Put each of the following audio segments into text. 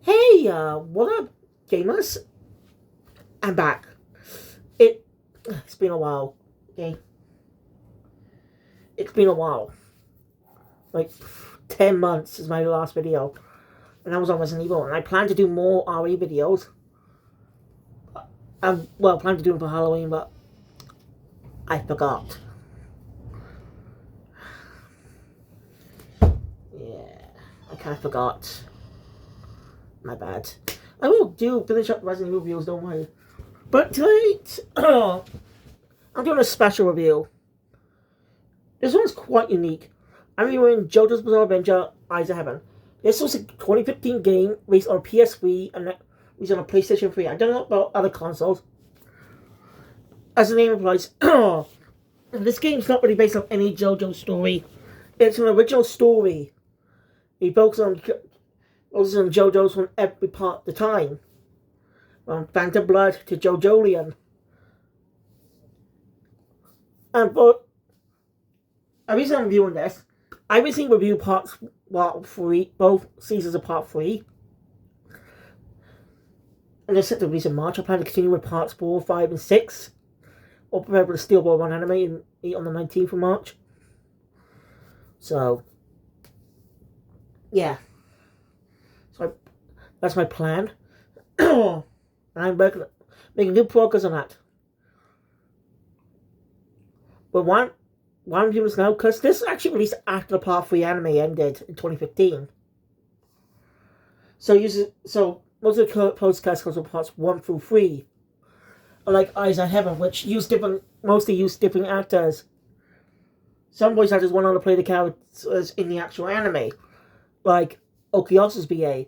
Hey, what up, gamers? I'm back. It's been a while. Okay, it's been a while. Like 10 months is my last video, and I was on Resident Evil. And I plan to do more RE videos. I plan to do them for Halloween, but I forgot. Yeah, I kind of forgot. My bad. I will finish up Resident Evil videos. Don't worry. But tonight, I'm doing a special review. This one's quite unique. I'm reviewing JoJo's Bizarre Adventure, Eyes of Heaven. This was a 2015 game released on PS3 and released on a PlayStation 3. I don't know about other consoles. As the name implies, this game's not really based on any JoJo story. It's an original story. It focuses on JoJo's from every part of the time. From Phantom Blood to JoJolian. And for a reason I'm reviewing this, I recently reviewed parts 3, both seasons of part 3. And just set the recent March. I plan to continue with parts 4, 5, and 6. Or prepare for the Steelball Run anime on the 19th of March. So, yeah. So that's my plan. And I'm making good progress on that. But why I'm doing this now? Because this was actually released after the Part 3 anime ended in 2015. So most of the postcasts comes from parts 1 through 3. Unlike Eyes of Heaven, which mostly use different actors. Some voice actors went on to play the characters in the actual anime. Like Okiosa's BA.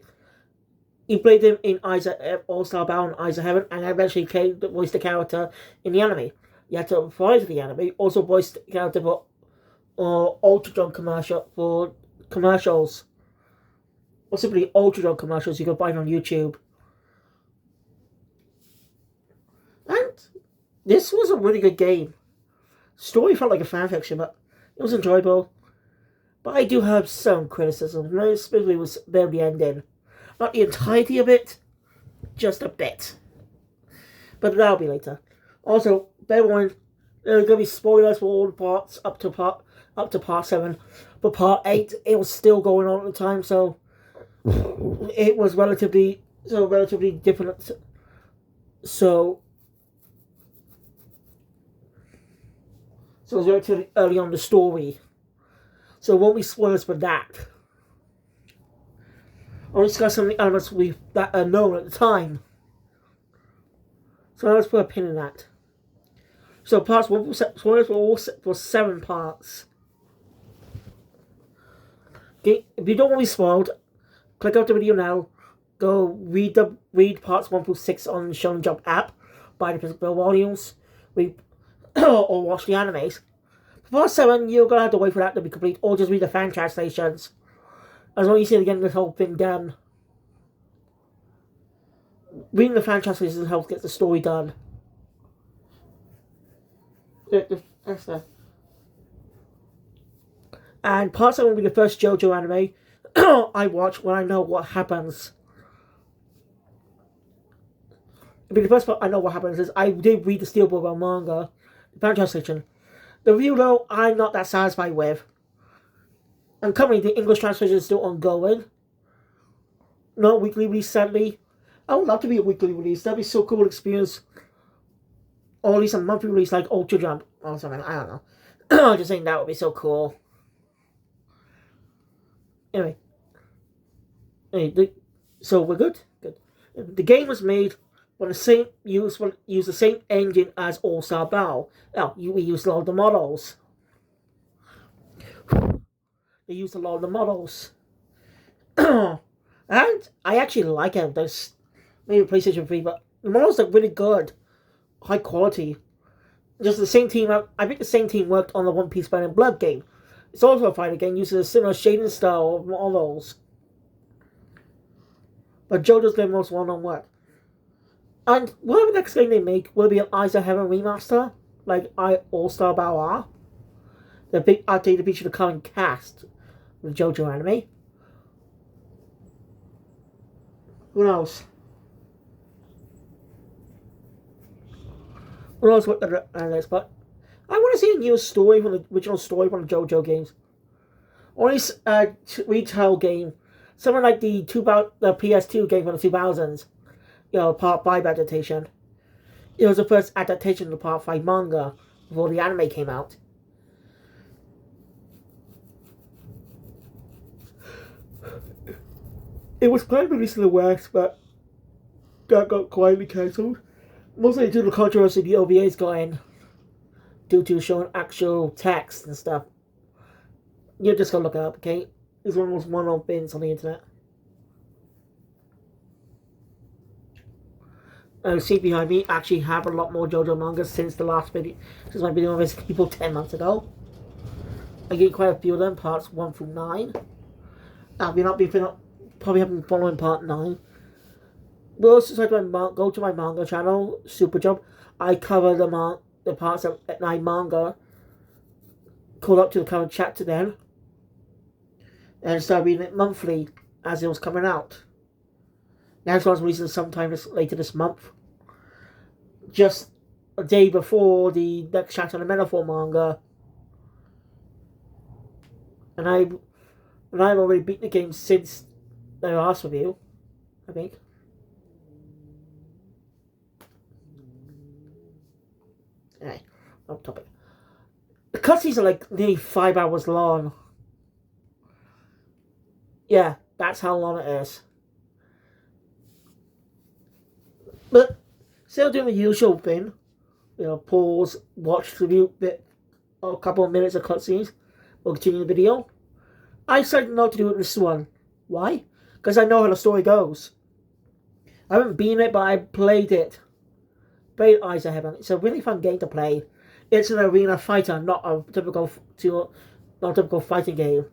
He played them in All-Star Battle and Eyes of Heaven, and eventually voiced the character in the anime. Yato prior to the anime also voiced the character for Ultradrone commercials. Or simply Ultradrone commercials you can find on YouTube. And this was a really good game. Story felt like a fanfiction, but it was enjoyable. But I do have some criticism, especially with the ending. Not the entirety of it, just a bit. But that'll be later. Also, bear warning, there are going to be spoilers for all the parts up to part 7. But part 8, it was still going on at the time, so it was relatively different. So it was relatively early on the story. So it won't be spoilers for that. I'll discuss some of the elements that are known at the time. So let's put a pin in that. So parts 1 spoilers for 7 parts. Okay, if you don't want to be spoiled, click out the video now. Go read parts 1 through 6 on the Shonen Jump app. Buy the physical volumes. Or watch the animes. For part 7, you're gonna have to wait for that to be complete, or just read the fan translations. As long as you see getting this whole thing done. Reading the fan translations helps get the story done. That's that. And part 7 will be the first JoJo anime I watch when I know what happens. It'll be the first part I know what happens is I did read the Steelbook Run manga, the fan translation. The review, though, I'm not that satisfied with. And currently, the English translation is still ongoing. No weekly release, sadly. I would love to be a weekly release. That'd be so cool experience. Or at least a monthly release like Ultra Jump or something. I don't know. I'm just saying that would be so cool. Anyway, so we're good. Good. The game was made when use the same engine as All Star Battle. Now we used a lot of the models. They used a lot of the models. And I actually like it. There's maybe PlayStation 3, but the models are really good. High quality. Just the same team, I think the same team worked on the One Piece Band and Blood game. It's also a fighting game, using a similar shading style of models. But JoJo's doing most well-known work. And whatever next game they make, will it be an Eyes of Heaven remaster? Like All-Star Battle R? The big update to feature the current cast with JoJo anime. Who knows? Who knows what the next? But I want to see a new story from the original story from the JoJo games. Or at least a retail game. Something like the PS2 game from the 2000s. You know, Part 5 adaptation. It was the first adaptation of the Part 5 manga before the anime came out. It was planned to release in the West, but that got quietly cancelled. Mostly due to the controversy the OVAs got in. Due to showing actual text and stuff. You just gotta look it up, okay? It's one of those one-off bins on the internet. See behind me, actually have a lot more JoJo manga since the last video. Since my video was people 10 months ago. I get quite a few of them, parts 1 through 9. Probably haven't been following part 9. But also, go to my manga channel, Super Jump. I cover the parts of 9 manga. Called up to the current chapter then. And started reading it monthly as it was coming out. Next one's releasing sometime later this month. Just a day before the next chapter of the Metaphor manga. And I've already beaten the game since the last review, I think. Anyway, off topic. The cutscenes are like nearly 5 hours long. Yeah, that's how long it is. But still doing the usual thing. You know, pause, watch review a couple of minutes of cutscenes. We'll continue the video. I decided not to do it this one. Why? Because I know how the story goes. I haven't beaten it, but I played it. Played Eyes of Heaven. It's a really fun game to play. It's an arena fighter, not a typical fighting game.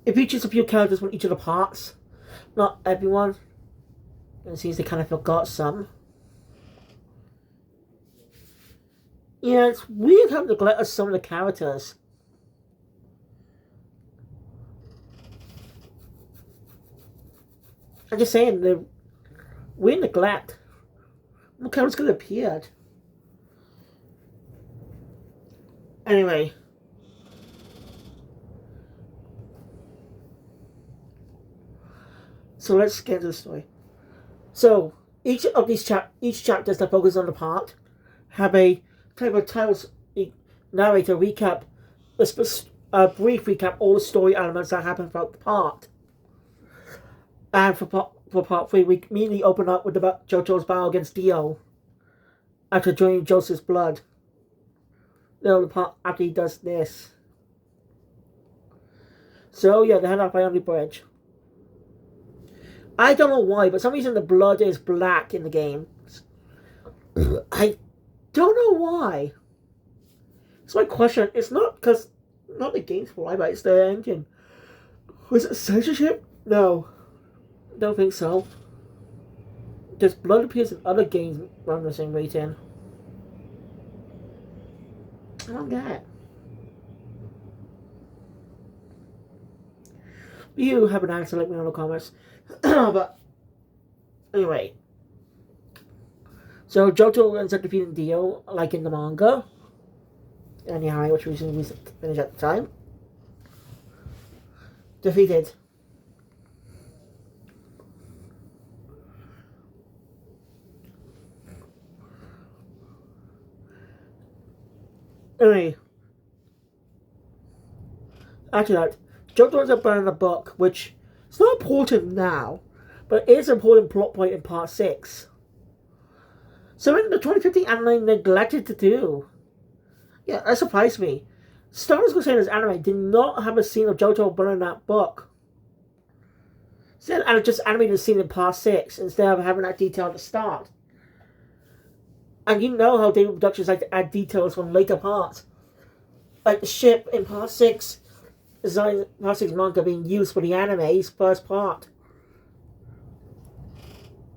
It features a few characters from each of the parts. Not everyone. It seems they kind of forgot some. Yeah, it's weird how neglected some of the characters. I'm just saying, they're weird neglect. What characters could have appeared? Anyway. So let's get into the story. So each chapters that focus on the part have a type of titles narrator recap, a brief recap all the story elements that happen throughout the part. And for part 3, we immediately open up with JoJo's battle against Dio after joining Joseph's blood. The part after he does this. So yeah, they head up by on the bridge. I don't know why, but for some reason the blood is black in the game. I don't know why. It's my question. It's not because not the game's fly, but it's the engine. Was it censorship? No, don't think so. Just blood appears in other games around the same rating. I don't get it. You have an answer, let me know in the comments. But anyway, so JoJo ends up defeating Dio, like in the manga. Anyhow, which we finished at the time. Defeated. Anyway, after that, JoJo ends up burning a book, which is not important now, but it is an important plot point in part 6. Something the 2015 anime neglected to do. Yeah, that surprised me. Star Wars Crusaders anime did not have a scene of JoJo burning that book. Instead, and just animated a scene in part 6 instead of having that detail at the start. And you know how David Productions like to add details from later parts. Like the ship in part 6. Part 6 manga being used for the anime's first part.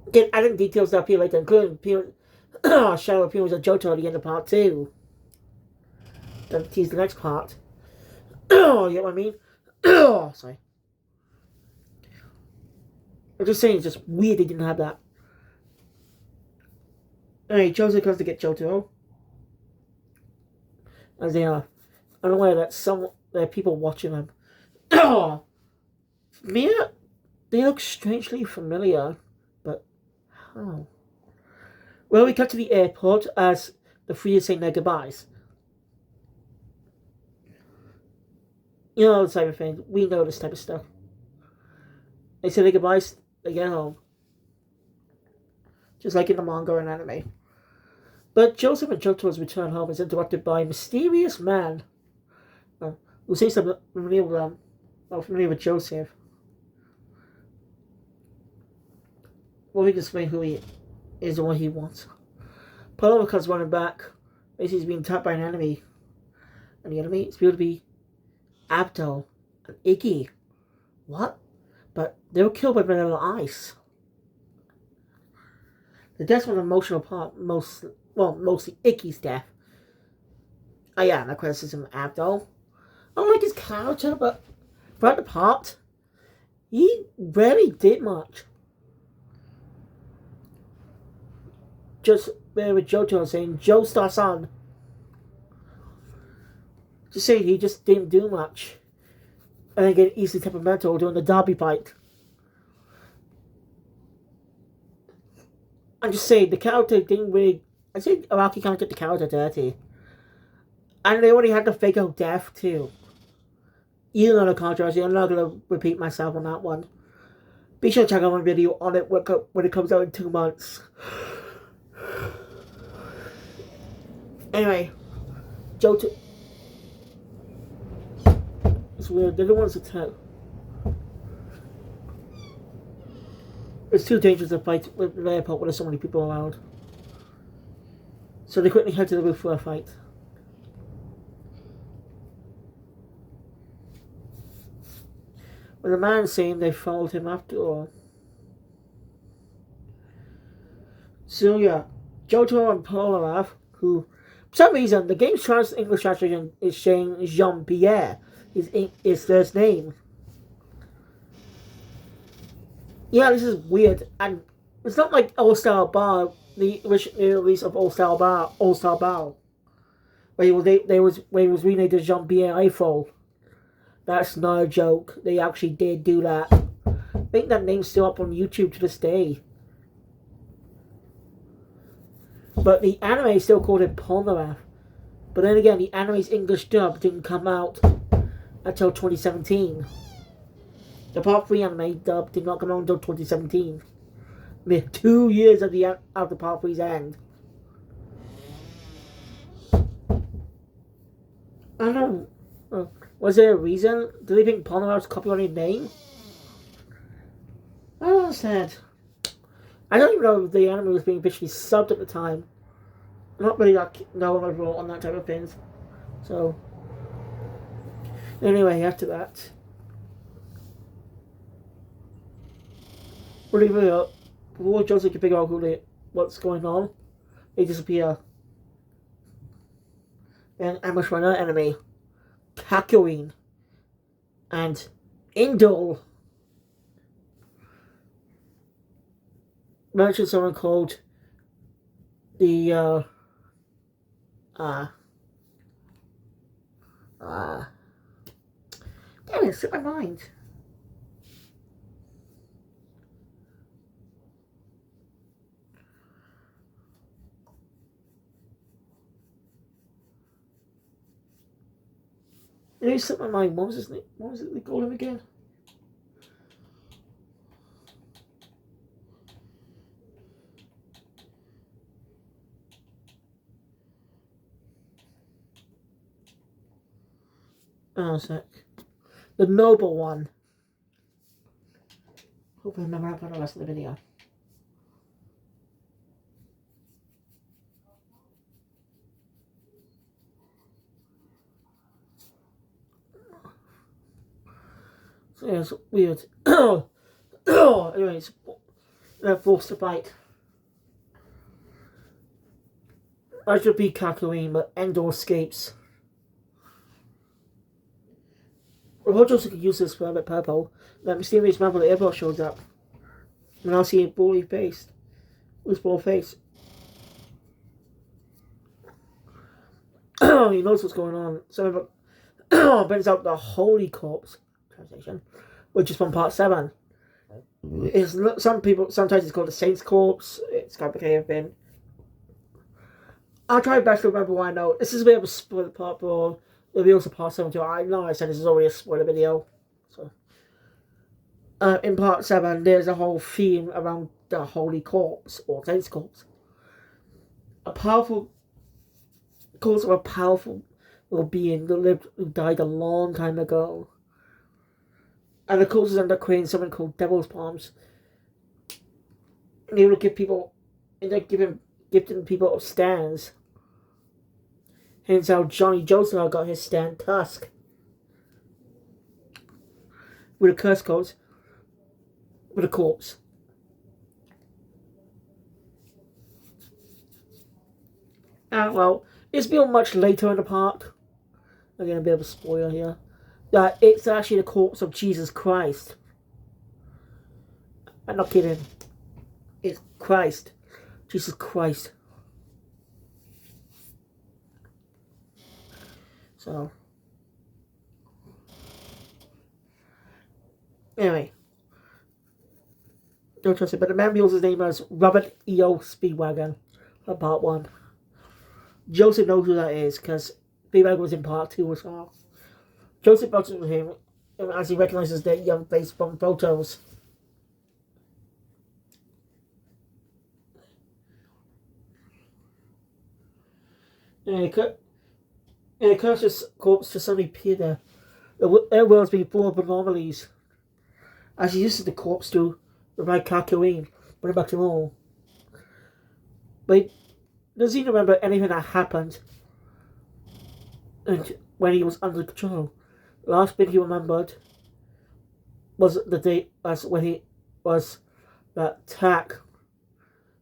Again, adding details that appear later, including shadow appearance of JoJo at the end of part 2. Then tease the next part. You know what I mean? Sorry. I'm just saying, it's just weird they didn't have that. Anyway, Joseph comes to get JoJo. As they are unaware that there are people watching them. Mia, they look strangely familiar, but how? Well, we cut to the airport as the three are saying their goodbyes. You know the type of thing. We know this type of stuff. They say their goodbyes, they get home. Just like in the manga and anime. But Joseph and JoJo's return home is interrupted by a mysterious man who seems to be familiar with Joseph. Well, we can explain who he is and what he wants. Polo comes running back. Basically, he's being attacked by an enemy. And the enemy is believed to be Abdul and Iggy. What? But they were killed by vanilla ice. The death's one of the emotional part, mostly Iggy's death. Oh yeah, no criticism of Abdul. I don't like his character, but throughout the part, he rarely did much. Just there with JoJo saying, Joe starts on. Just saying, he just didn't do much. And then get easily temperamental during the derby fight. I'm just saying, the character didn't really... I think Araki can't get the character dirty. And they already had the fake out death, too. You know the controversy, I'm not going to repeat myself on that one. Be sure to check out my video on it when it comes out in 2 months. Anyway, JoJo... It's weird, they're the ones to tell. It's too dangerous to fight with the airport when there's so many people around. So they quickly head to the roof for a fight. With the man saying they followed him after all. So yeah, JoJo and Polnareff, who, for some reason, the game's English translation is saying Jean-Pierre, his first name. Yeah, this is weird, and it's not like All Star Bar, the release of All Star Bar, where he was renamed as Jean-Pierre Eiffel. That's not a joke. They actually did do that. I think that name's still up on YouTube to this day. But the anime still called it Polnareff. But then again, the anime's English dub didn't come out until 2017. The Part 3 anime dub did not come out until 2017. Mere 2 years after Part 3's end. I don't know. Was there a reason? Do they think Polnareff's copyrighted name? I don't understand. I don't even know if the anime was being officially subbed at the time. I'm not really knowing overall on that type of things. So, anyway, after that, before Joseph can figure out what's going on, they disappear. And ambush by another enemy, Kakuin and Indol. Mentioned someone called the damn it, slipped my mind. It slipped my mind. What was his name? What was it they called him again? Oh, a sec. The noble one. Hope I remember that for the rest of the video. So yeah, it's weird. Anyways, they're forced to fight. I should be Kakuin, but Endor escapes. Rojo's could use this for a bit purple. That mysterious man from the airport shows up. And I'll see a bully face. Loose ball face. He knows what's going on. So brings out the Holy Corpse translation, which is from part 7. It's sometimes it's called the Saint's Corpse. It's complicated thing. I'll try best to remember what I know. This is a bit of a spoiler part, but the reveals of part 7 too. I know I said this is already a spoiler video. So in part 7 there's a whole theme around the Holy Corpse or Saint's Corpse. A powerful corpse of a powerful being who died a long time ago. And the corpse is under creating something called Devil's Palms. And they would give people, and they're gifting people stands. Hence how Johnny Joseph got his stand Tusk. With a curse code. With a corpse. And well, it's been much later in the part. Again, a bit of a spoiler here. That it's actually the corpse of Jesus Christ. I'm not kidding. It's Christ. Jesus Christ. So. Anyway. Don't trust it. But the man reveals his name as Robert E.O. Speedwagon. For part 1. Joseph knows who that is because Speedwagon was in part 2 as well. Joseph bugs with him as he recognizes their young face from photos. And it curses corpse to suddenly appear there. Their world's been full of anomalies. As he uses the corpse to revive Kakyoin, bring it back to normal. But does he remember anything that happened and when he was under control? The last thing he remembered was the day when he was that attack.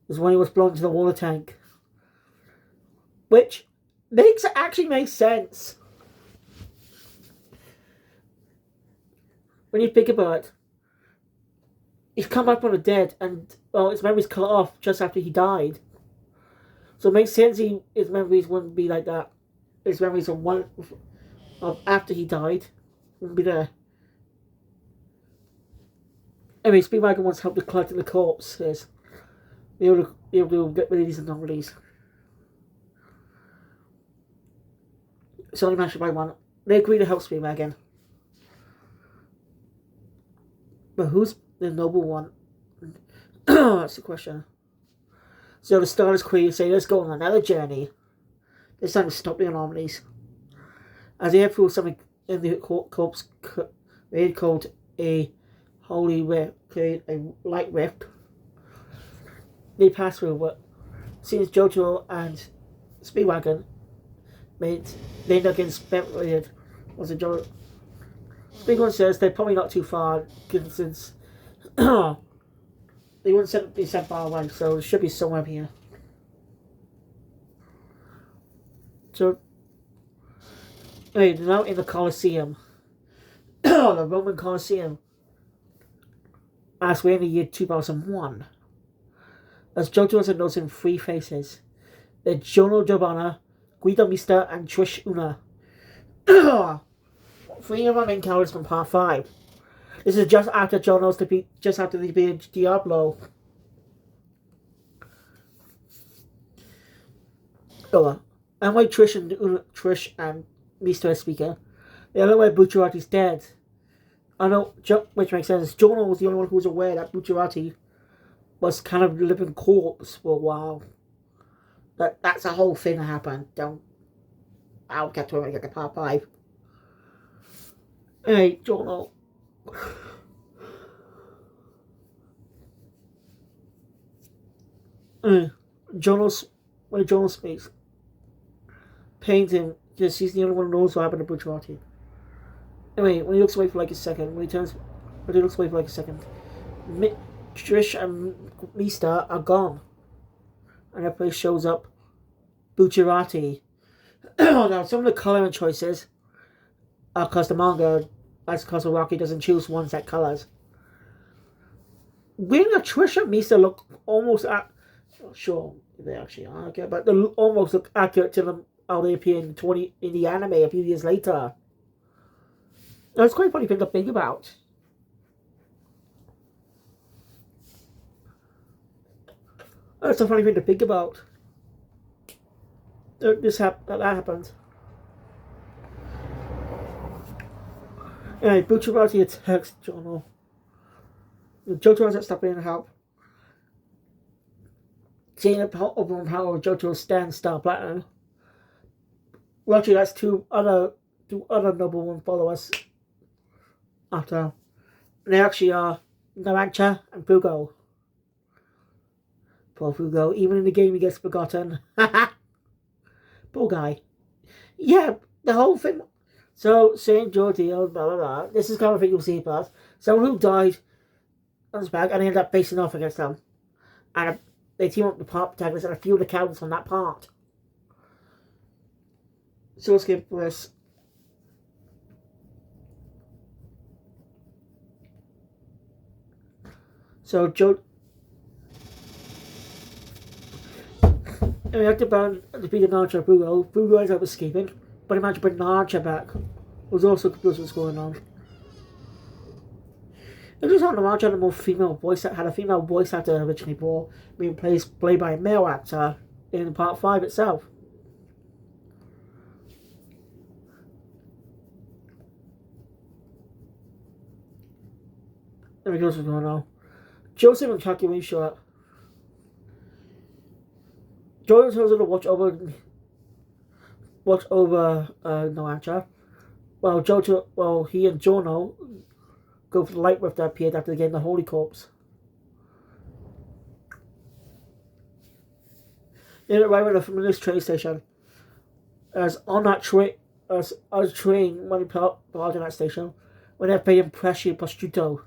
Was when he was blown into the water tank. Which actually makes sense. When you think about it. He's come back from the dead and well his memories cut off just after he died. So it makes sense his memories wouldn't be like that. His memories of after he died wouldn't be there. Anyway, Speedwagon wants help with collecting the corpses. Be able to get rid of these anomalies. It's only mentioned by one. They agree to help Speedwagon. But who's the noble one? That's the question. So the Stardust Queen say, let's go on another journey. This time to stop the anomalies. As they head through something in the corpse, they called a holy rift, a light rift. They pass through, but since JoJo and Speedwagon they end up getting separated. Was a JoJo. Speedwagon says they're probably not too far, since they wouldn't be sent far away, so it should be somewhere here. So, anyway, they're now in the Colosseum. The Roman Colosseum. As we're in the year 2001. As JoJo has noticing 3 faces. They're Jono Giovanna, Guido Mista, and Trish Una. 3 of our main characters from part 5. This is just after just after they beat Diablo. And why Trish and Mista are speaking. The other way Bucciarati's dead. I know, which makes sense. Jono was the only one who was aware that Bucciarati was kind of a living corpse for a while. That's a whole thing that happened. I'll get to it when I get to part 5. Hey, Jono. Jono speaks. Pains him because he's the only one who knows what happened to Bucciarati. Anyway, when he looks away for like a second, Trish and Mista are gone. And their place shows up Bucciarati. Now, some of the coloring choices are because the manga, as because Rocky doesn't choose ones that colors. Wing and Trish and Misa look almost at. Sure, they actually are, okay, but they almost look accurate to them how they appear in the anime a few years later. That's quite funny thing to think about. That's a funny thing to think about. That happened. Anyway, Bucciarati attacks Jono. JoJo has to step in and help. Seeing the overpower JoJo's stand Star Platinum. Luckily, that's two other number one followers. After they actually are Narancia and Fugo. Poor Fugo, even in the game he gets forgotten. Poor guy. Yeah, the whole thing. So, St. George, blah blah blah. This is kind of thing you'll see first. Someone who died on his back and they end up facing off against them. And they team up the part protagonists and a few of the characters on that part. So let's get this. So Joe, and we have to defeat Naruto Fugo. Fugo ends up escaping, but he managed to bring Naruto back. Was also confused what's going on. It was on Naruto had a more female voice had a female voice actor originally before being played by a male actor in part 5 itself. There we go, what's going on. Joseph and Kakyoin show up. Jojo tells her to watch over Naruto. While he and Jono go for the light rift that appeared after getting the Holy Corpse. They arrive at a familiar train station. As on that train, as a train when he parked in that station, when they paid him Pressure Prosciutto.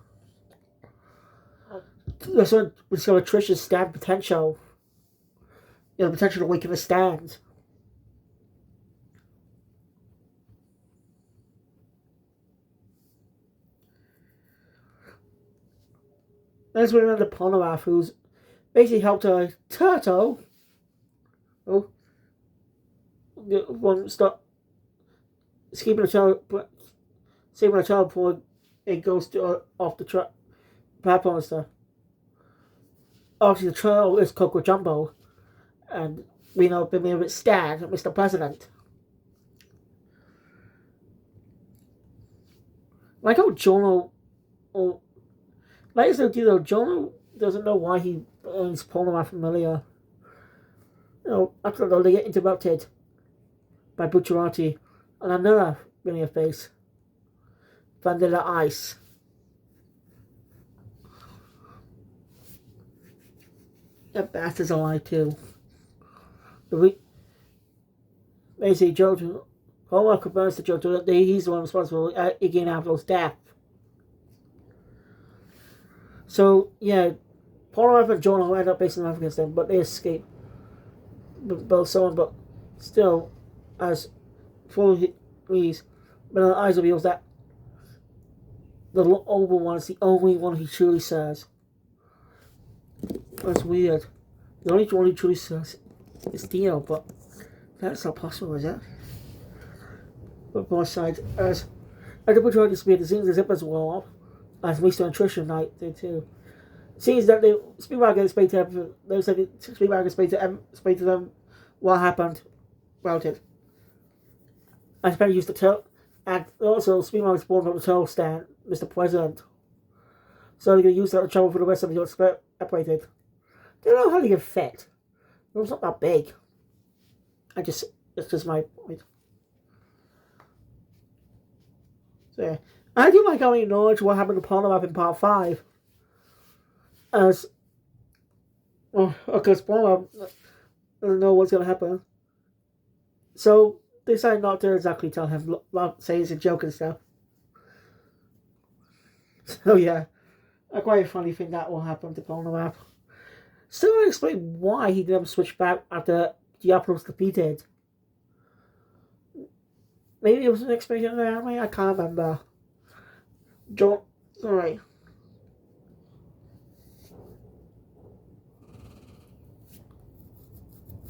That's when we discover Trish's stand potential. The potential to weaken the stand. That's when another Polnareff who's basically helped a turtle. One stop saving a child before it goes off the track platform and stuff. Obviously, the turtle is Coco Jumbo, and we know been a bit scared of Mr. President. Like how Jono, like as they do though, Jono doesn't know why he's Polnareff familiar. After all, they get interrupted by Bucciarati and another familiar face, Vanilla Ice. That bastard's alive too. Basically, JoJo, Homer confirms to JoJo that he's the one responsible again April's death. So, yeah, Polnareff and Jono end up facing off against them, but they escape. But still, as fully reads, but Eyes reveals that the oval one is the only one he truly says. That's weird. The only one he truly says is Dio, but that's not possible, is it? But both sides, as the Bucciarati disappeared, it seems the zippers were off, as Mr. and Trish Night did too. It seems that Speedwagon explained to them, they said Speedwagon explained to them what happened about it. And Spencer used the turtle, and also Speedwagon spawned from the turtle stand, Mr. President. So they're going to use that to travel for the rest of the year separated. They don't know how they get fit. It's not that big. It's just my point. So yeah. I do like how he acknowledged what happened to Polnareff in part 5. Because Polnareff doesn't know what's going to happen. So they decided not to exactly tell him, say it's a joke and stuff. So yeah, a quite funny thing that will happen to Polnareff. Still don't explain why he didn't switch back after Diablo's defeated. Maybe it was an explanation in the anime, I can't remember. Alright.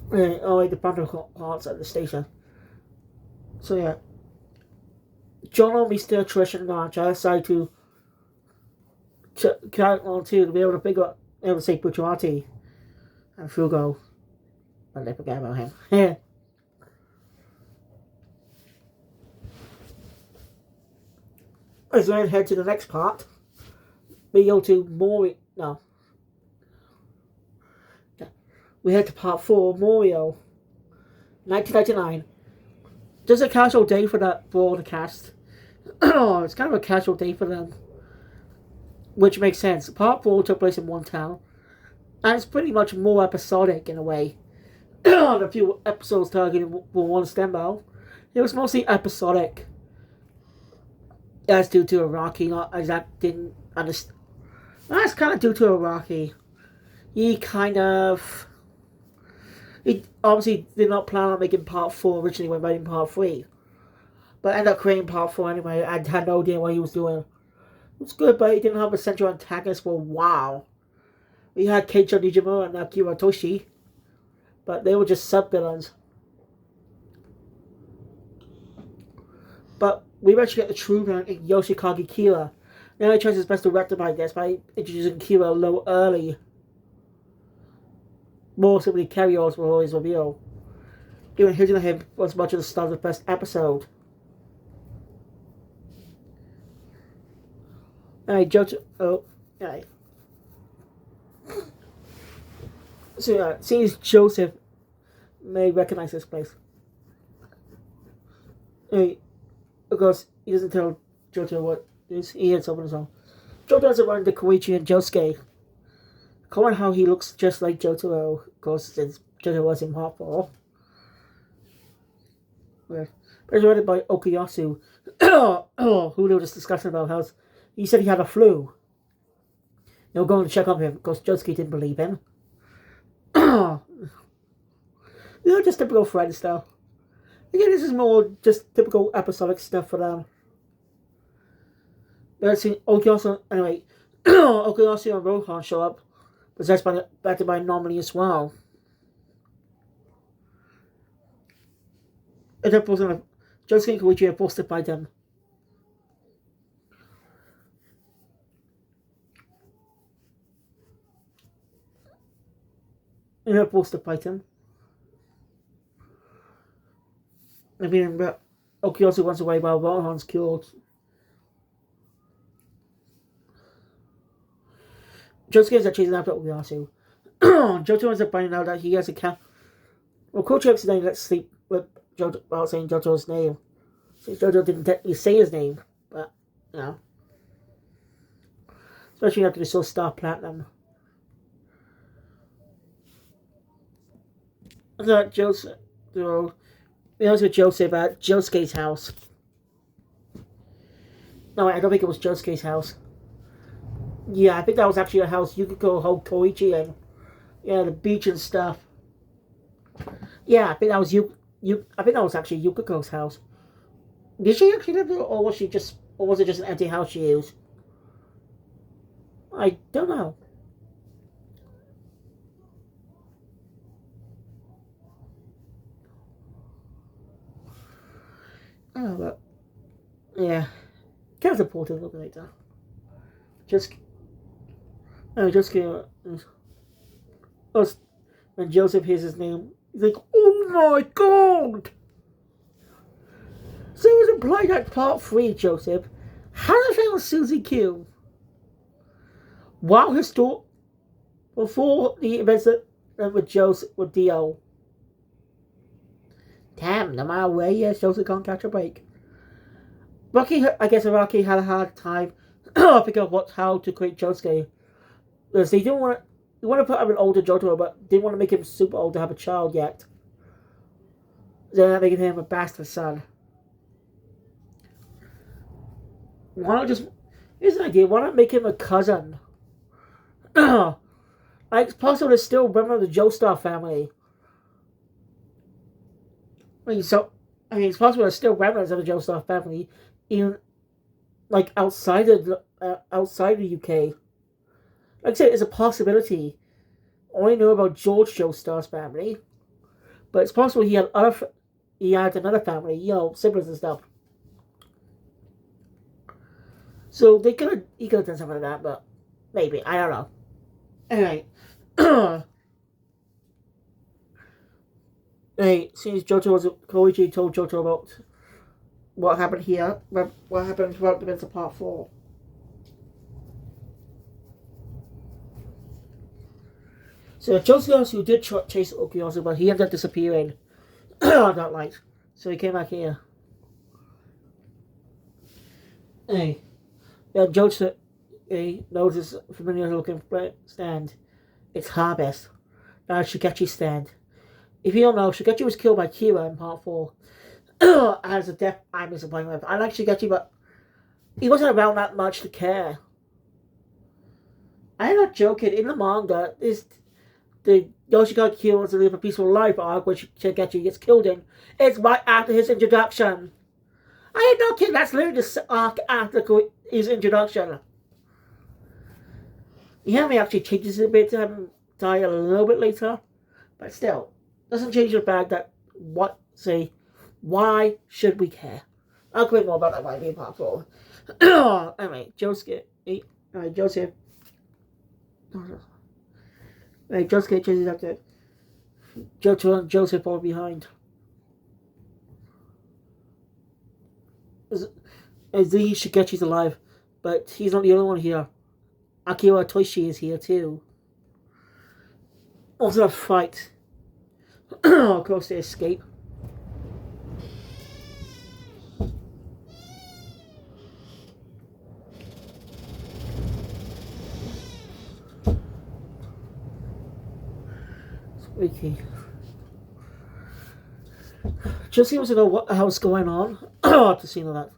the bundle parts at the station. So yeah, John and Mr. Trish and March, I decided to count on two to be able to figure out, able to say Bucciarati and Fugo. But they forget about him. Yeah. Let's go ahead to the next part. We go to Mori. No. We head to part 4, Morio. 1999. Just a casual day for the cast. It's kind of a casual day for them. Which makes sense. Part 4 took place in one town. And it's pretty much more episodic in a way. The few episodes targeting for one Stembo. It was mostly episodic. That's due to Iraqi, not exact didn't understand. That's kind of due to Iraqi. He obviously did not plan on making part 4 originally when writing part 3. But ended up creating part 4 anyway. I had no idea what he was doing. It was good, but he didn't have a central antagonist for a while. We had Keiichi Nijimura and Akira Toshi. But they were just sub-villains. But we eventually get the true villain in Yoshikage Kira. Now he tries his best to rectify this by introducing Kira a little early. More simply, carry-overs were always revealed. Even hitting him was much of the start of the first episode. Alright, JoJo. Oh, alright. So, seems Joseph may recognize this place. Alright. Of course, he doesn't tell JoJo what it is. He hears something on his own. JoJo doesn't run into Koichi and Josuke. Comment how he looks just like Jotaro, of course, since JoJo was in part 4. Presented by Okuyasu, who they were just discussing about how he said he had a flu. They were going to check on him, because Josuke didn't believe him. They're just typical friend stuff. Again, this is more just typical episodic stuff for them. But I've seen Okuyasu, anyway, Okuyasu and Rohan show up, possessed by backed by an anomaly as well. And then Josuke and Koichi are forced to fight them. And they're forced to fight him. I mean, Okuyasu runs away while Rohan's killed. Josuke ends up chasing after Okuyasu. Jojo ends up finding out that he has a cat. Well, Koichi accidentally lets sleep with Jojo while saying Jojo's name. Since Jojo didn't technically say his name, but, you know. Especially after they saw Star Platinum. I thought Joseph, we also with Joseph at Josuke's house. No, I don't think it was Josuke's house. Yeah, I think that was actually a house Yukiko held Koichi in. Yeah, the beach and stuff. Yeah, I think that was I think that was actually Yukiko's house. Did she actually live there, or was it just an empty house she used? I don't know. Oh, but yeah, kind of important. Look like that. Just came. When Joseph hears his name, he's like, "Oh my god!" So it was implied that part 3, Joseph had a thing with Susie Q. While his story before the events that with Joseph with Dio. Damn, no matter where he is, Joseph can't catch a break. I guess Rocky had a hard time figuring out how to create Josuke. Because they didn't want to put him an older Jotaro, but didn't want to make him super old to have a child yet. They're not making him a bastard son. Why not just... Here's an idea, why not make him a cousin? Like, it's possible to still remember the Joestar family. It's possible to still remnants of the Joestar family, even like outside of the UK. Like I said, it's a possibility. I only know about George Joestar's family. But it's possible he had another family, you know, siblings and stuff. So he could have done something like that, but maybe, I don't know. Anyway, hey, since Koichi told JoJo about what happened here, what happened throughout the events of Part 4. So Joseph did chase Okiosu, but he ended up disappearing on that light. So he came back here. Hey, then Joseph noticed a familiar looking stand. It's Harvest. Now Shigechi's stand. If you don't know, Shigechi was killed by Kira in Part 4. As a death I'm disappointed with. I like Shigechi, but he wasn't around that much to care. I'm not joking. In the manga, the Yoshika kills to live a peaceful life arc, which Shigechi gets killed in. It's right after his introduction. I am not kidding. That's literally the arc after his introduction. Yeah, he actually changes it a bit to die a little bit later, but still doesn't change the fact that why should we care? I'll quit more about that by being Part 4. Anyway, Josuke chases after Jojo and Joseph fall behind. As the Shigechi's alive, but he's not the only one here. Akira Toshi is here too. Also a fight. Of course they escape. Okay. Just seems to know what the hell's going on to see all that.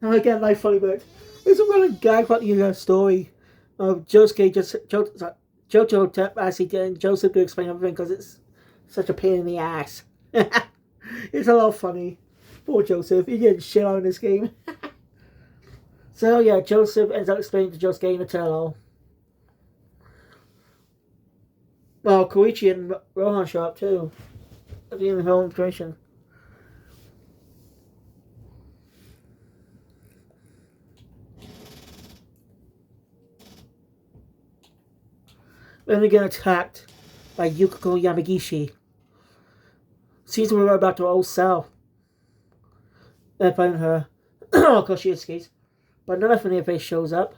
And again, my funny bit. It's a running gag about the story of Jojo actually getting Joseph to explain everything because it's such a pain in the ass. It's a lot funny. Poor Joseph, he getting shit out in this game. So yeah, Joseph ends up explaining to Josuke in the tunnel. Well, Koichi and Rohan show up too. At the end of the whole information. Then they get attacked by Yukiko Yamagishi. Seems to be right back to her old self. They find her. Of course she escapes. But none of her face shows up.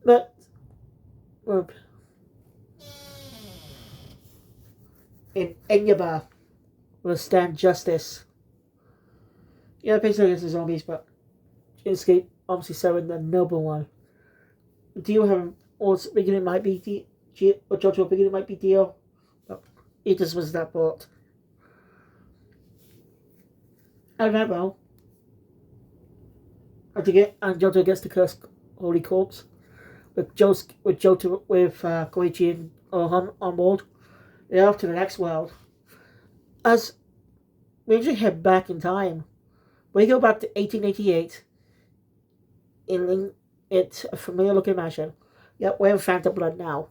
But in Enyaba will stand justice. Yeah, basically against the zombies, but escape obviously serving the noble one. Dio have or beginning might be or JoJo beginning might be Dio. But it just was that bought. I don't know. And JoJo gets the cursed holy corpse with Koichi and Ohan on board. They're off to the next world. As we usually head back in time, we go back to 1888 in it's a familiar looking mansion. Yep, we're in Phantom Blood now.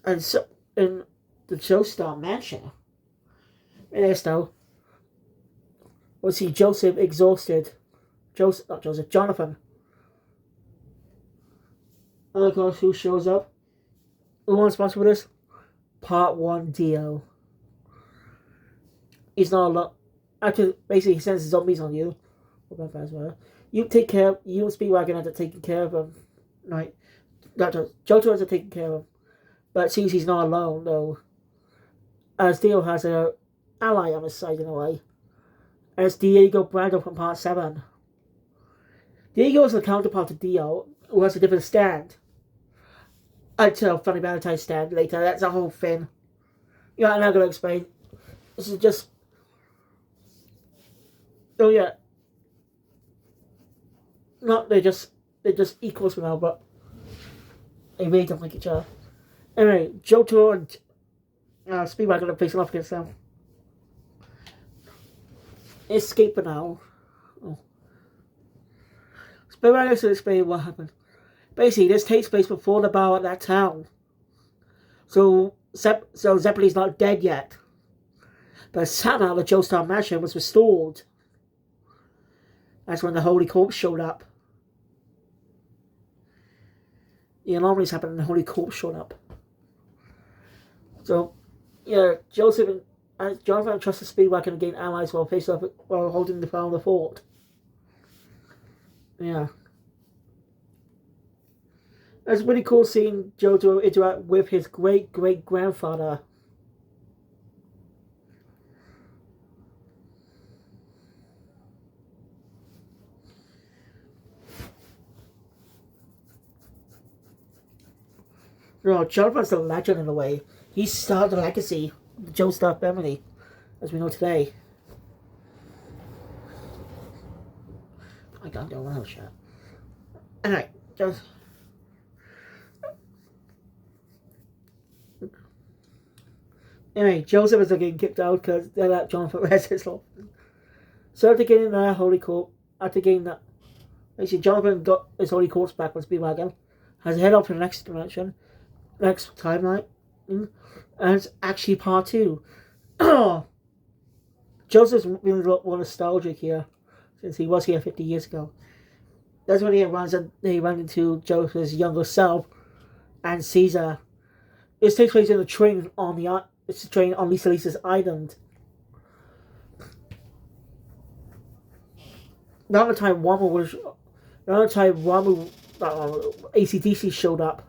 And so in the Joestar mansion, in there still, we'll see Joseph exhausted. Jonathan. And of course, who shows up? Who wants to sponsor with this? Part 1 Dio. He's not a lot. Actually, basically, he sends zombies on you. You take care. You and Speedwagon have to take care of him. Right. JoJo has to take care of him. But it seems he's not alone, though. As Dio has an ally on his side in a way. As Diego Brando from Part 7. Diego is the counterpart to Dio, who has a different stand. I'd tell Funny Valentine's stand later. That's a whole thing. Yeah, I'm not going to explain. This is just... Oh, yeah. Not, they're just equals now, but they really don't like each other. Anyway, JoJo and Speedwagon are facing off against them. Escape now. Oh. Speedwagon to explain what happened. Basically, this takes place before the battle at that town. So Zeppelin's not dead yet. But somehow the Joestar Mansion was restored. That's when the Holy Corpse showed up. The anomalies happened and the Holy Corpse showed up. So, yeah, Joseph and Jonathan trust the Speedwagon to gain allies while holding the power of the fort. Yeah. It's really cool seeing JoJo interact with his great-great-grandfather. You know, Jonathan's a legend in a way. He started the legacy of the Joestar family, as we know today. I don't know what shit. Anyway, just... Anyway, Joseph is getting kicked out because they let Jonathan rest his life. So after getting the Holy Corpse, actually Jonathan got his Holy Corpse back on Speedwagon, has to head off to the next dimension, next timeline, and it's actually part 2. Joseph's been a lot more nostalgic here, since he was here 50 years ago. That's when he runs into Joseph's younger self and Caesar. This takes place in a train on Lisa Lisa's island. Another time ACDC showed up.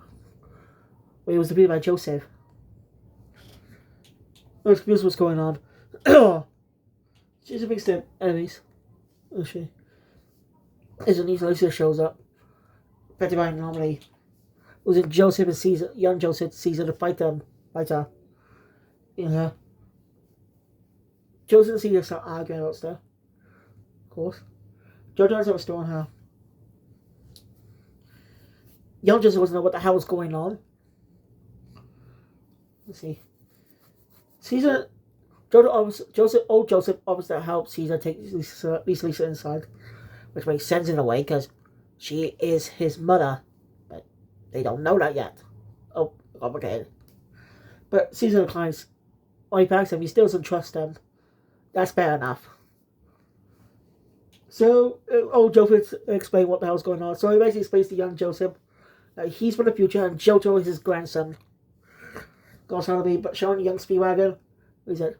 Where he was defeated by Joseph. Let's confused what's going on. She's a big step enemies. Oh shit. As Lisa Lisa shows up. Affected by an anomaly. It was Joseph and Caesar, young Joseph Caesar to fight her. Yeah. Joseph and Caesar start arguing about stuff. Of course. JoJo has restoring her. Young Joseph doesn't know what the hell was going on. Let's see. Joseph offers to help Caesar take Lisa inside, which makes sense in a way because she is his mother, but they don't know that yet. Oh, complicated. But Caesar declines. When he backs him, he still doesn't trust him. That's fair enough. So, Joseph explained what the hell's going on. So he basically explains to young Joseph that he's from the future and JoJo is his grandson. Goes on to be showing young Speedwagon. What is it?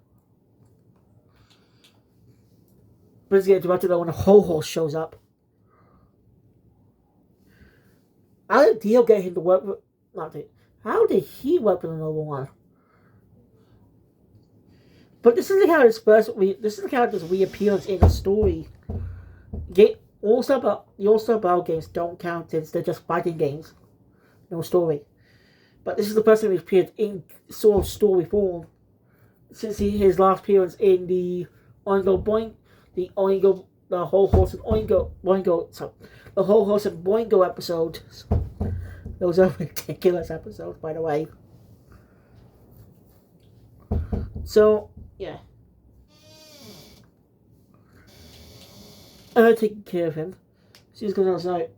But it's getting directed when a whole horse shows up. How did Dio get him to work with... How did he work with another one? But this is the character's reappearance in the story. The All-Star Battle games don't count since they're just fighting games. No story. But this is the person who appeared in sort of story form. Since his last appearance in the Oingo Boingo, the Whole Horse and Boingo episode. Those are ridiculous episodes, by the way. So, yeah. And I'm taking care of him. She's going outside.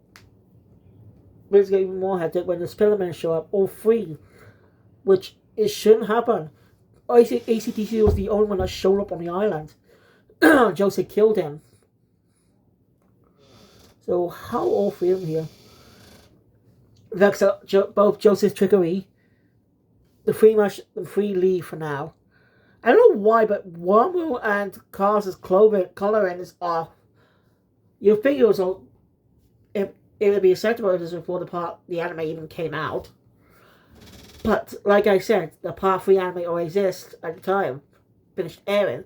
But it's getting even more hectic when the Spillermen show up, all three. Which, it shouldn't happen. ACTC was the only one that showed up on the island. Joseph killed him. So, how all three of them here? That's both Joseph's trickery. The three leave for now. I don't know why, but Wamu and Carl's coloring is off. You think it would be acceptable before the anime even came out. But, like I said, the Part 3 anime already exists at the time. Finished airing.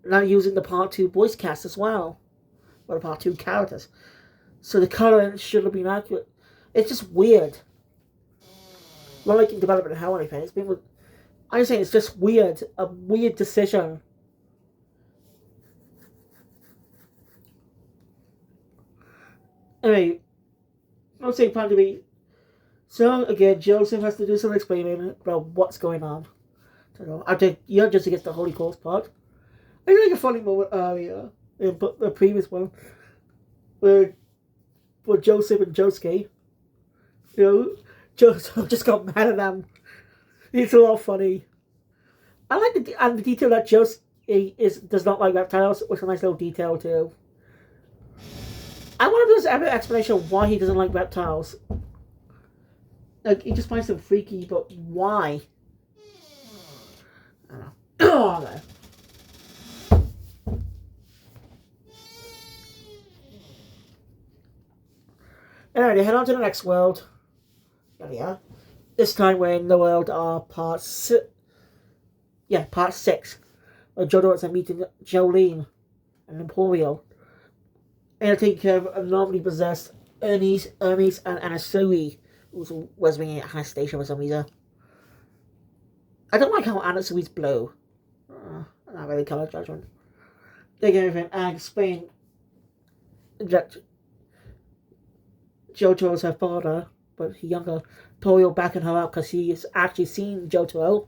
Now using the Part 2 voice cast as well. Or the Part 2 characters. So the coloring should have been accurate. It's just weird. Not like in development hell or anything. I'm saying it's just weird. A weird decision. Anyway, I'm saying plan to be. So again, Joseph has to do some explaining about what's going on. I don't know. After just gets the Holy Corpse part. I think a funny moment earlier in the previous one where Joseph and Josuke You know, JoJo just got mad at them. It's a lot funny. I like the detail that Josuke does not like reptiles, which is a nice little detail too. I wonder if there's ever an explanation of why he doesn't like reptiles. Like, he just finds them freaky, but why? I don't know. Oh, no. Anyway, they head on to the next world. Yeah. This time we're in the world of part 6. Where JoJo is meeting Jolene and Emporio. And they're taking care of a normally possessed Hermes, and Anasui, who was being at Anastasia for some reason. I don't like how Anasui's blue. Not really color judgment. They give him and explain that JoJo is her father, but he younger. Emporio backing her up because he's actually seen JoJo.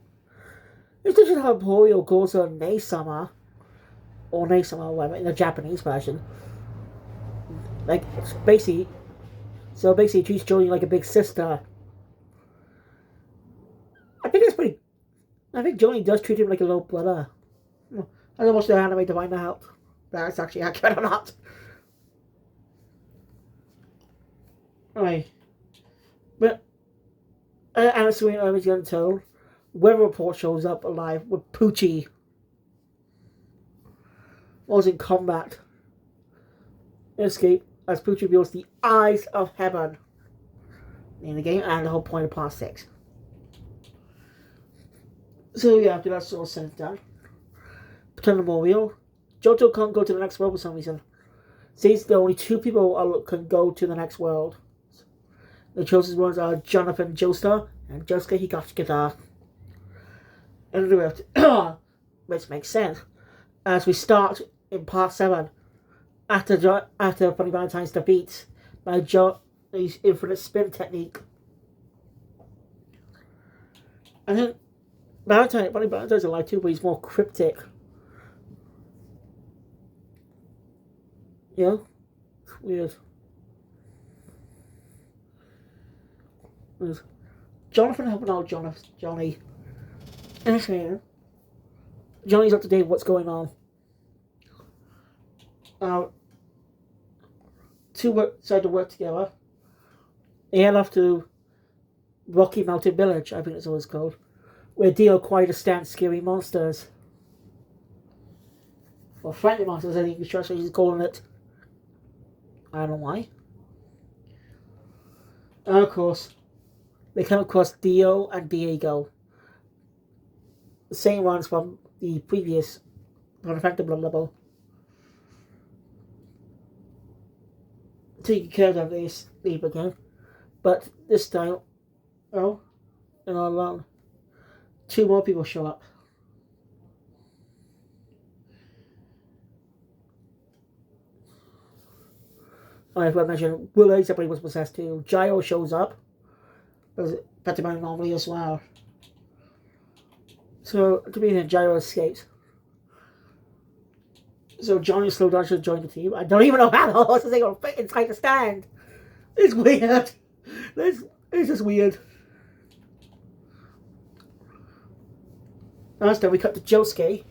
It's just how Emporio goes to Naysama, or whatever, in the Japanese version. Like, basically treats Jolene like a big sister. I think Jolene does treat him like a little brother. I don't watch the anime to find out that's actually accurate or not. Anyway, but Anasui and Hermes get told. Weather report shows up alive with Poochie. Was in combat. Escape as Poochie reveals the eyes of heaven in the game, and the whole point of part 6. So yeah, after that's all said and done, Pretend Memorial. JoJo can't go to the next world for some reason. Says the only 2 people can go to the next world. The chosen ones are Jonathan Joestar and Josuke Higashikata. And the rest, which makes sense, as we start in part 7, after Funny Valentine's defeat by Johnny's infinite spin technique. I think Funny Valentine's alive too, but he's more cryptic. You know? It's weird. There's Jonathan helping out Johnny. Anyway, Johnny's up to date with what's going on. 2 decide to work together. They head off to Rocky Mountain Village, I think that's what it's called, where Dio acquired to stand scary monsters. Or friendly monsters, I think he's calling it. I don't know why. And of course, they come across Dio and Diego. The same ones from the previous Manufactured level. Taking care of them, they sleep again. But this time, they're not alone. 2 more people show up. I forgot to mention, Willow's everybody was possessed too. Gyro shows up. But Batman normally as well. So, to be in Gyro escapes. So Johnny Slow Dodge should join the team. I don't even know how the horses are going to fit inside the stand. It's weird. It's just weird. Last time we cut to Josuke.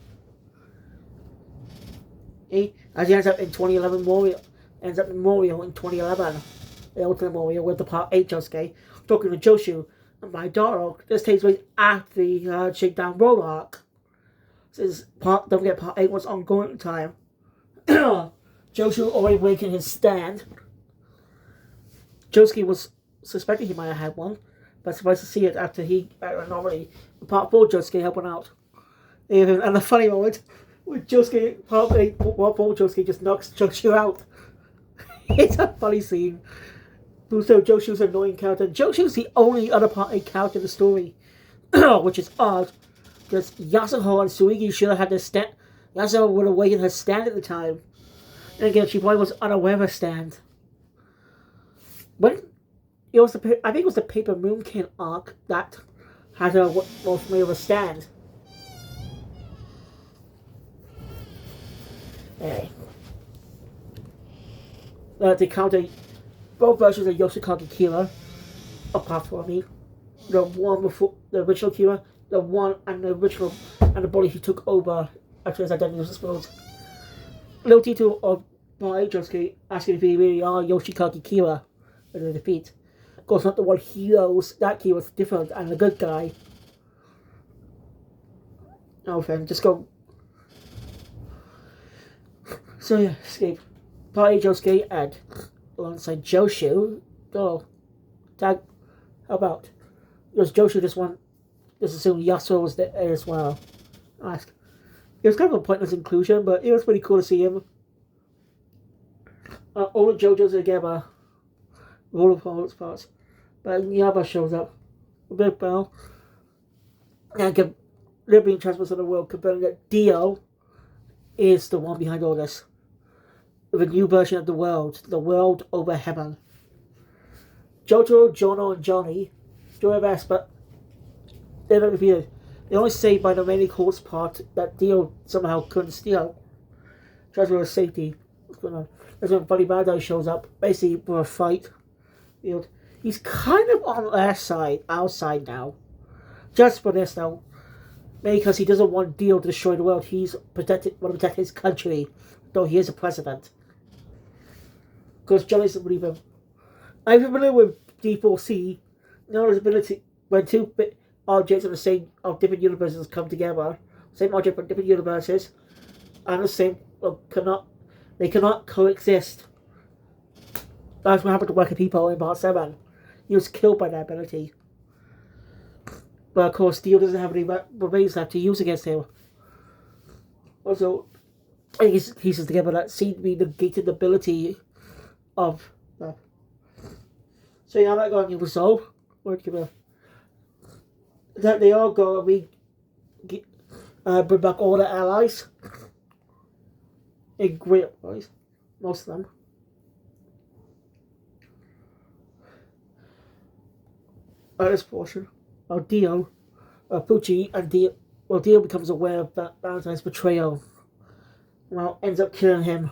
As he ends up in 2011 Memorial. Ends up in Memorial in 2011. The Ultimate Memorial with the Part 8 Josuke. Talking to Joshu and my daughter. This takes place after the Shakedown Road arc. Don't forget Part 8 was ongoing time. Joshu already breaking his stand. Josuke was suspecting he might have had one, but surprised to see it after he already Part 4 Josuke helping out. And the funny moment with Josuke, Part 8, Part 4 Josuke just knocks Joshu out. It's a funny scene. So Joshu's an annoying character. Joshu's the only other Part 8 character in the story, which is odd. Because Yasuho and Suigi should have had their stand. Yasuho would have waited her stand at the time. And again, she probably was unaware of her stand. When it was I think it was the Paper Moon King arc that had her more familiar with a stand. Anyway. They counter both versions of Yoshikage Kira. apart from me. The one before the original Kira, the one and the original and the body he took over after his identity was exposed. Little detail of my Josuke asking if he really are Yoshikage Kira in the defeat. Of course, not the one he knows. That Kira's different and a good guy. Oh, friend, just go. So yeah, escape. Party Josuke and alongside Joshu. Go. Tag. How about? Because Joshu just assumed Yasuo was there as well. Ask. It was kind of a pointless inclusion, but it was pretty cool to see him. All the JoJo's together. All of parts. But Yaba shows up. A big bell. And Libyan Transfers of the World confirming that Dio is the one behind all this. With a new version of the world over heaven. Jojo, Jono, and Johnny do their best, but they're not repeated. They only say by the remaining horse part that Dio somehow couldn't steal. Transfer of safety. What's going on? That's when Buddy Bad Guy shows up, basically for a fight. He's kind of on our side now. Just for this now. Maybe because he doesn't want Dio to destroy the world. He's want to protect his country, though he is a president. Because Johnny doesn't believe him. I'm familiar with D4C. Noah's ability when two objects of different universes come together, same object from different universes, and the same they cannot coexist. That's what happened to Working People in Part 7. He was killed by that ability. But of course, Dio doesn't have any remains left to use against him. Also, pieces together that seem to be negated the ability of that. So yeah, that got a new resolve. That they all go and bring back all the allies. In great ways. Most of them. This portion of Dio, Fuji, and Dio becomes aware of Valentine's betrayal. Well, ends up killing him.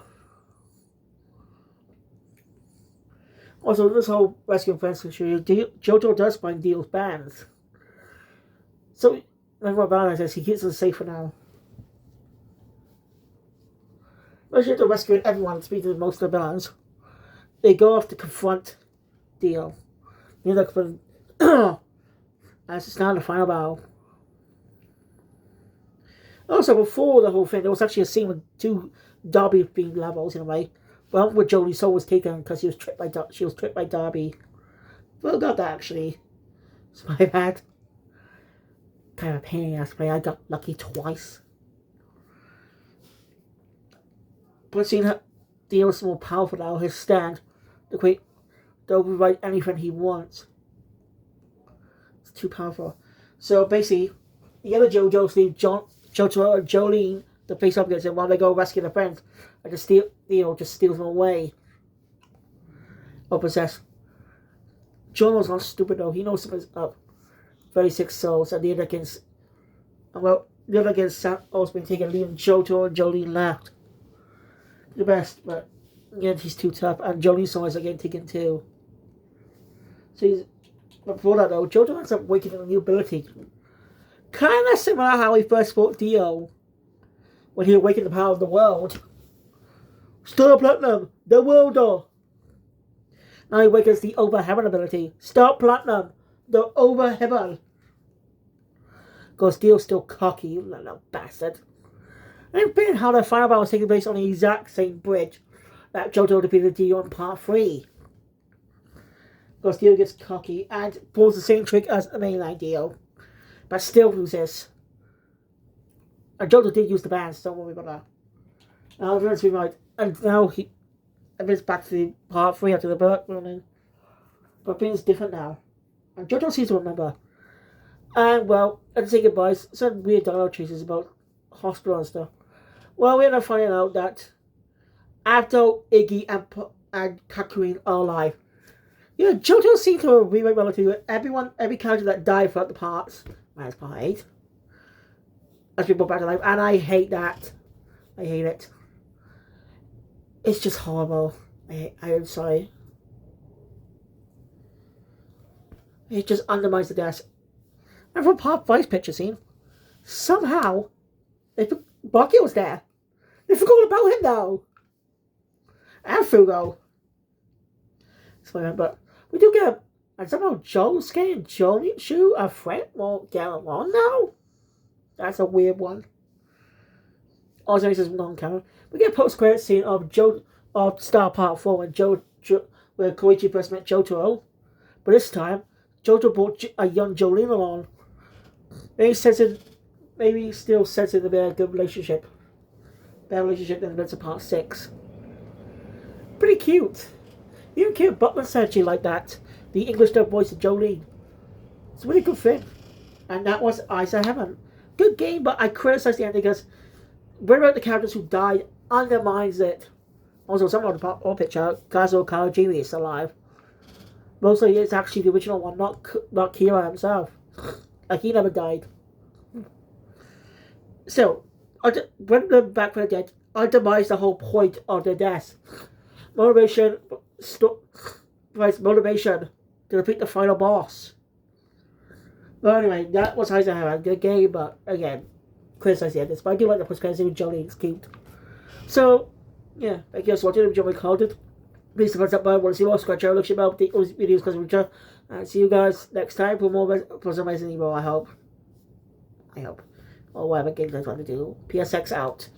Also, this whole rescue friends issue, JoJo does find Dio's bands. So, remember what Valentine says, he keeps them safe for now. Once you have to rescue everyone to speak to most of the villains, they go off to confront Dio. They look for as it's now the final battle. Also, before the whole thing, there was actually a scene with two Darby-themed levels in a way. One where Jolie's soul was taken because she was tricked by Darby. Well, got that actually. It's my bad. Kind of a pain in the ass play. I got lucky twice. But seeing that Dio's more powerful now, his stand, they'll override anything he wants. It's too powerful. So basically, the other JoJo's leave Jotaro and Jolene to face up against him while they go rescue their friends. And Dio just steals them away. Or possess. Jono's not stupid though. He knows something's up. 36 souls, and the other against also been taken, leaving Jotaro and Jolene left. The best, but again, he's too tough, and Jolene's souls are getting taken too. So but before that though, Jojo ends up waking up a new ability. Kind of similar to how he first fought Dio. When he awakened the power of the world. Star Platinum, the world door. Now he awakens the Over Heaven ability. Star Platinum, the Over Heaven. Because Dio's still cocky, you little bastard. And being how the final battle was taking place on the exact same bridge that Jojo defeated Dio in Part 3. Because Dio gets cocky and pulls the same trick as the mainline Dio. But still loses. And Jojo did use the bands, so don't worry about that. Now everyone's been right. And now everyone's back to the Part 3 after the bird running. But things different now. And Jojo seems to remember. And well, let's say goodbyes. Some weird dialogue choices about hospital and stuff. Well, we end up finding out that Abdo, Iggy, and Kakuin are alive. Yeah, JoJo seems to have remake relative to every character that died throughout the parts, minus Part 8, has been brought back to life, and I hate that. I hate it. It's just horrible. I am sorry. It just undermines the desk. And from Part 5's picture scene, somehow, Bucky was there. They forgot about him though. And Fugo. So, but we do get, and somehow Josuke and Shu are friends won't get along now. That's a weird one. Also, this is non-canon. We get a post-credit scene of Star Part 4 where Koichi first met Jotaro. But this time, Jotaro brought a young Jolene along. Maybe still sensing the very good relationship. Better relationship than the rest of Part 6. Pretty cute. Even Kate Butler said she liked that. The English dub voice of Jolene. It's a really good thing. And that was Eyes of Heaven. Good game, but I criticized the ending because worrying about the characters who died undermines it. Also, some of the picture, Kazuo Kawajiri is alive. Mostly it's actually the original one, not Kira himself. Like, he never died. So, when they're back from the dead, undermines the whole point of their death. Motivation to defeat the final boss. But anyway, that was Eyes of Heaven. A good game, but again, criticize the endings. But I do like the post-credit scene with Jolene. It's cute. So, yeah, thank you guys for watching. Enjoy my content. Please subscribe to want to see more scratch out, look about the videos because of each other. And see you guys next time for some Resident Evil, I hope. Or whatever game you guys want to do. PSX out.